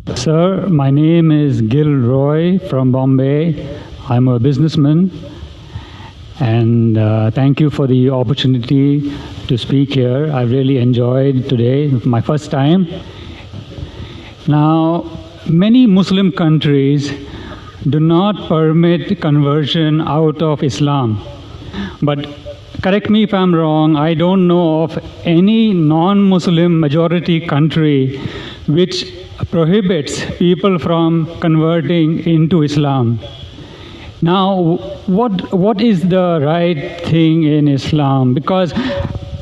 Sir, my name is Gill Roy from Bombay. I'm a businessman, and thank you for the opportunity to speak here. I really enjoyed today, my first time. Now, many Muslim countries do not permit conversion out of Islam. But correct me if I'm wrong, I don't know of any non-Muslim majority country which prohibits people from converting into Islam. Now, what is the right thing in Islam? Because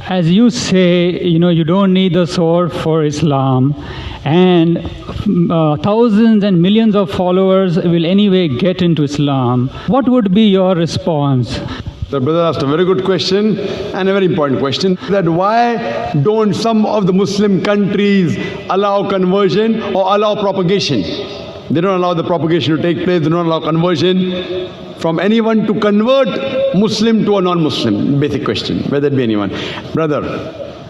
as you say, you don't need the sword for Islam, and thousands and millions of followers will anyway get into Islam. What would be your response? The brother asked a very good question and a very important question, that why don't some of the Muslim countries allow conversion or allow propagation? They don't allow the propagation to take place, they don't allow conversion from anyone to convert Muslim to a non-Muslim. Basic question, whether it be anyone. Brother,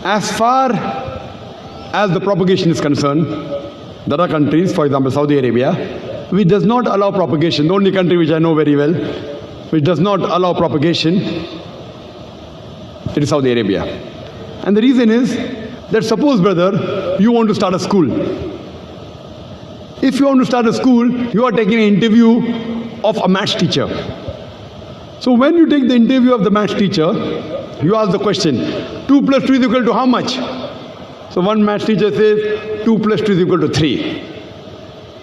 as far as the propagation is concerned, there are countries, for example Saudi Arabia, which does not allow propagation. The only country which I know very well, which does not allow propagation, it is Saudi Arabia. And the reason is that suppose, brother, you want to start a school. If you want to start a school, you are taking an interview of a maths teacher. So when you take the interview of the maths teacher, you ask the question, 2 plus 2 is equal to how much? So one maths teacher says, 2 plus 2 is equal to 3.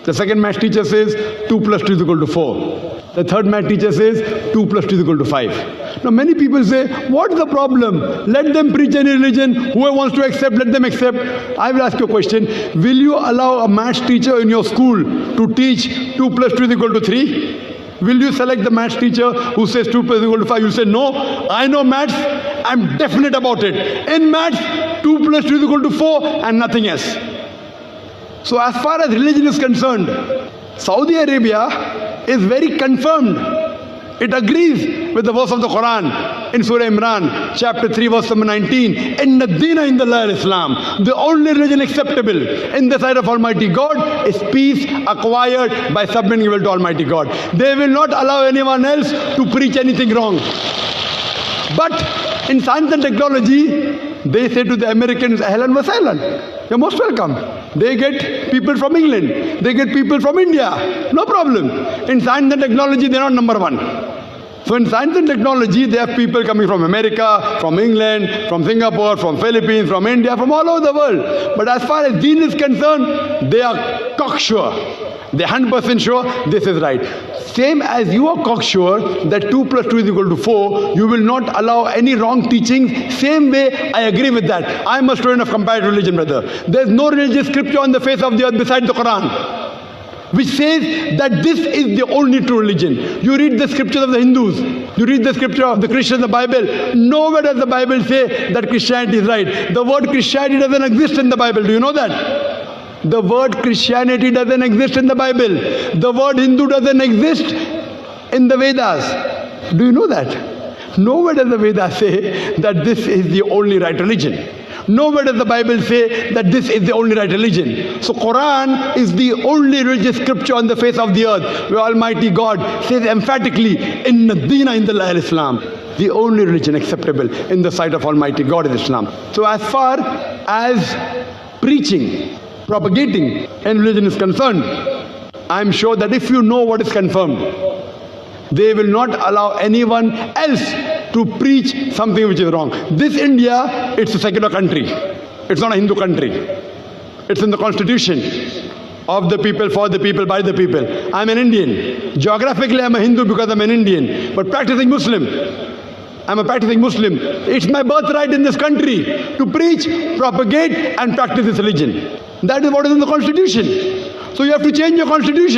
The second maths teacher says, 2 plus 2 is equal to 4. The third math teacher says 2 plus 2 is equal to 5. Now many people say, what's the problem? Let them preach any religion. Whoever wants to accept, let them accept. I will ask you a question. Will you allow a maths teacher in your school to teach 2 plus 2 is equal to 3? Will you select the maths teacher who says 2 plus 2 is equal to 5? You say, no, I know maths. I'm definite about it. In maths, 2 plus 2 is equal to 4 and nothing else. So as far as religion is concerned, Saudi Arabia is very confirmed. It agrees with the verse of the Quran in Surah Imran, chapter 3, verse number 19. Inna Dina Indallahi Islam. The only religion acceptable in the sight of Almighty God is peace acquired by submitting will to Almighty God. They will not allow anyone else to preach anything wrong. But in science and technology, they say to the Americans, ahlan wa sahlan. You're most welcome. They get people from England. They get people from India. No problem. In science and technology, they're not number one. So in science and technology, they have people coming from America, from England, from Singapore, from Philippines, from India, from all over the world. But as far as deen is concerned, they are cocksure. They're 100% sure this is right. Same as you are cocksure that 2 plus 2 is equal to 4, you will not allow any wrong teaching. Same way, I agree with that. I'm a student of comparative religion, brother. There's no religious scripture on the face of the earth besides the Quran, which says that this is the only true religion. You read the scriptures of the Hindus, you read the scripture of the Christians, the Bible. Nowhere does the Bible say that Christianity is right. The word Christianity doesn't exist in the Bible. Do you know that? The word Christianity doesn't exist in the Bible. The word Hindu doesn't exist in the Vedas. Do you know that? Nowhere does the Vedas say that this is the only right religion. Nowhere does the Bible say that this is the only right religion. So Quran is the only religious scripture on the face of the earth where Almighty God says emphatically, Inna Dina Indallahi Islam. The only religion acceptable in the sight of Almighty God is Islam. So as far as preaching, propagating and religion is concerned, I am sure that if you know what is confirmed, they will not allow anyone else to preach something which is wrong. This India, it's a secular country. It's not a Hindu country. It's in the constitution of the people, for the people, by the people. I'm an Indian. Geographically, I'm a Hindu because I'm an Indian. But practicing Muslim, I'm a practicing Muslim. It's my birthright in this country to preach, propagate and practice this religion. That is what is in the constitution. So you have to change your constitution.